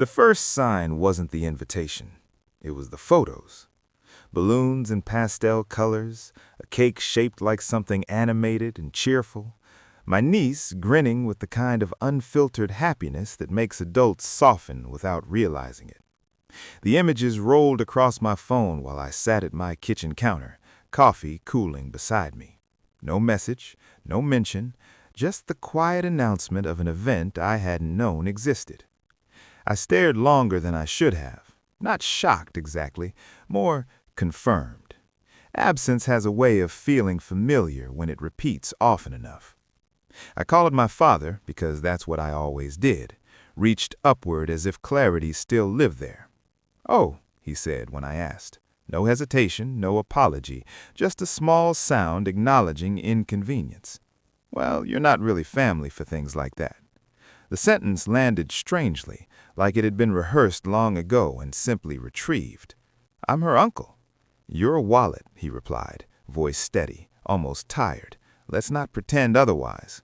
The first sign wasn't the invitation. It was the photos. Balloons in pastel colors, a cake shaped like something animated and cheerful, my niece grinning with the kind of unfiltered happiness that makes adults soften without realizing it. The images rolled across my phone while I sat at my kitchen counter, coffee cooling beside me. No message, no mention, just the quiet announcement of an event I hadn't known existed. I stared longer than I should have, not shocked exactly, more confirmed. Absence has a way of feeling familiar when it repeats often enough. I called my father, because that's what I always did, reached upward as if clarity still lived there. "Oh," he said when I asked. No hesitation, no apology, just a small sound acknowledging inconvenience. "Well, you're not really family for things like that." The sentence landed strangely, like it had been rehearsed long ago and simply retrieved. "I'm her uncle." "Your wallet," he replied, voice steady, almost tired. "Let's not pretend otherwise."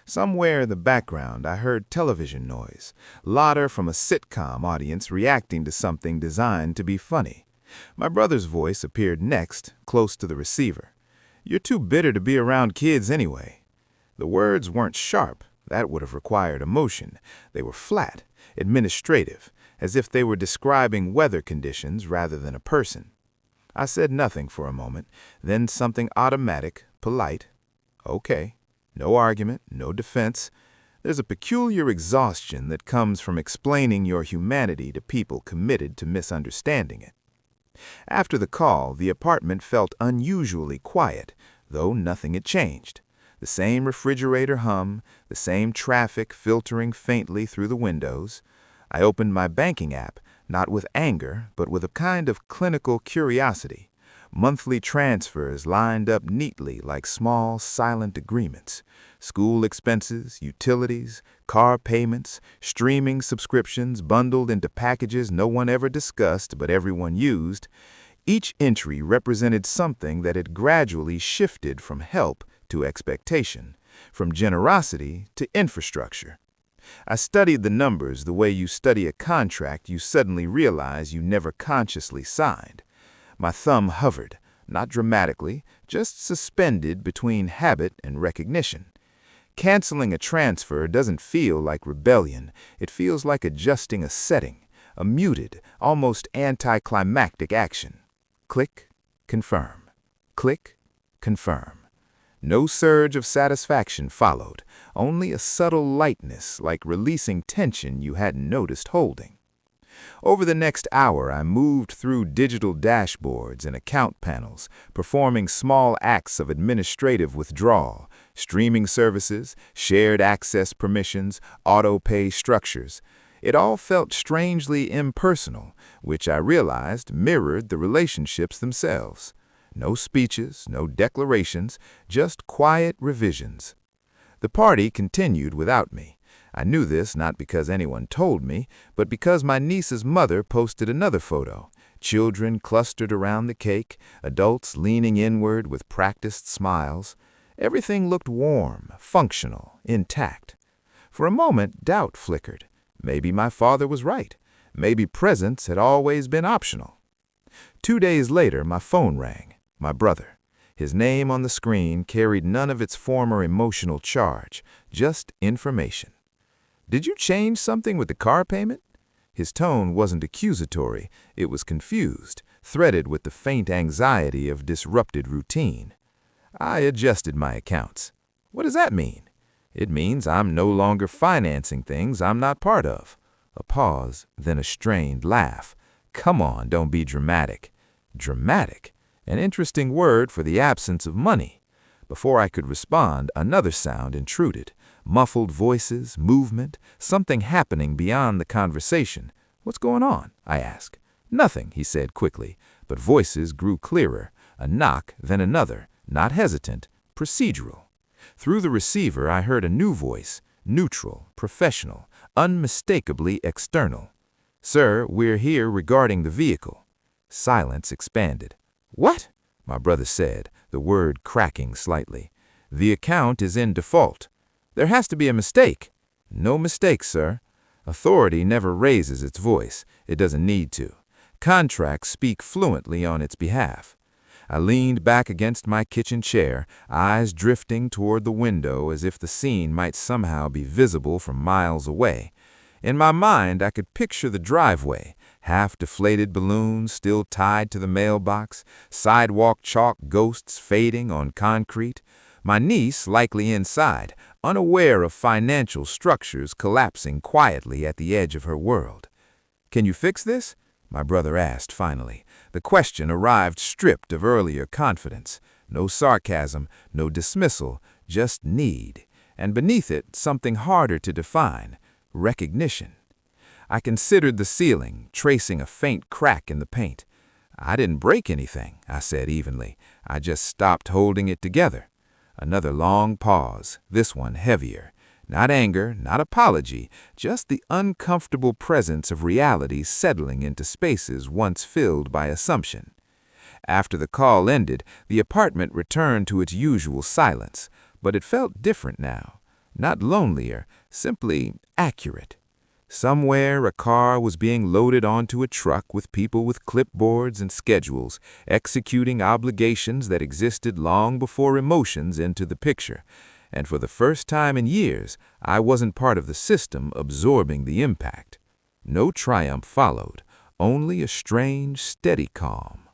Somewhere in the background, I heard television noise, laughter from a sitcom audience reacting to something designed to be funny. My brother's voice appeared next, close to the receiver. "You're too bitter to be around kids anyway." The words weren't sharp. That would have required emotion. They were flat, administrative, as if they were describing weather conditions rather than a person. I said nothing for a moment, then something automatic, polite. "Okay." No argument, no defense. There's a peculiar exhaustion that comes from explaining your humanity to people committed to misunderstanding it. After the call, the apartment felt unusually quiet, though nothing had changed. The same refrigerator hum, the same traffic filtering faintly through the windows. I opened my banking app, not with anger, but with a kind of clinical curiosity. Monthly transfers lined up neatly like small, silent agreements. School expenses, utilities, car payments, streaming subscriptions bundled into packages no one ever discussed but everyone used. Each entry represented something that had gradually shifted from help to expectation, from generosity to infrastructure. I studied the numbers the way you study a contract you suddenly realize you never consciously signed. My thumb hovered, not dramatically, just suspended between habit and recognition. Canceling a transfer doesn't feel like rebellion. It feels like adjusting a setting, a muted, almost anticlimactic action. Click, confirm. Click, confirm. No surge of satisfaction followed, only a subtle lightness like releasing tension you hadn't noticed holding. Over the next hour, I moved through digital dashboards and account panels, performing small acts of administrative withdrawal, streaming services, shared access permissions, auto-pay structures. It all felt strangely impersonal, which I realized mirrored the relationships themselves. No speeches, no declarations, just quiet revisions. The party continued without me. I knew this not because anyone told me, but because my niece's mother posted another photo. Children clustered around the cake, adults leaning inward with practiced smiles. Everything looked warm, functional, intact. For a moment, doubt flickered. Maybe my father was right. Maybe presents had always been optional. 2 days later, my phone rang. My brother. His name on the screen carried none of its former emotional charge, just information. "Did you change something with the car payment?" His tone wasn't accusatory, it was confused, threaded with the faint anxiety of disrupted routine. I adjusted my accounts. "What does that mean?" "It means I'm no longer financing things I'm not part of." A pause, then a strained laugh. "Come on, don't be dramatic." Dramatic? An interesting word for the absence of money. Before I could respond, another sound intruded. Muffled voices, movement, something happening beyond the conversation. "What's going on?" I asked. "Nothing," he said quickly, but voices grew clearer. A knock, then another, not hesitant, procedural. Through the receiver, I heard a new voice, neutral, professional, unmistakably external. "Sir, we're here regarding the vehicle." Silence expanded. "What?" my brother said, the word cracking slightly. "The account is in default." "There has to be a mistake." "No mistake, sir." A Authority never raises its voice. It doesn't need to. Contracts speak fluently on its behalf. I leaned back against my kitchen chair, eyes drifting toward the window as if the scene might somehow be visible from miles away. In my mind, I could picture the driveway, half-deflated balloons still tied to the mailbox, sidewalk chalk ghosts fading on concrete, my niece likely inside, unaware of financial structures collapsing quietly at the edge of her world. "Can you fix this?" my brother asked finally. The question arrived stripped of earlier confidence. No sarcasm, no dismissal, just need. And beneath it, something harder to define: recognition. I considered the ceiling, tracing a faint crack in the paint. "I didn't break anything," I said evenly. "I just stopped holding it together." Another long pause, this one heavier. Not anger, not apology, just the uncomfortable presence of reality settling into spaces once filled by assumption. After the call ended, the apartment returned to its usual silence, but it felt different now. Not lonelier, simply accurate. Somewhere a car was being loaded onto a truck with people with clipboards and schedules, executing obligations that existed long before emotions entered the picture. And for the first time in years, I wasn't part of the system absorbing the impact. No triumph followed, only a strange, steady calm.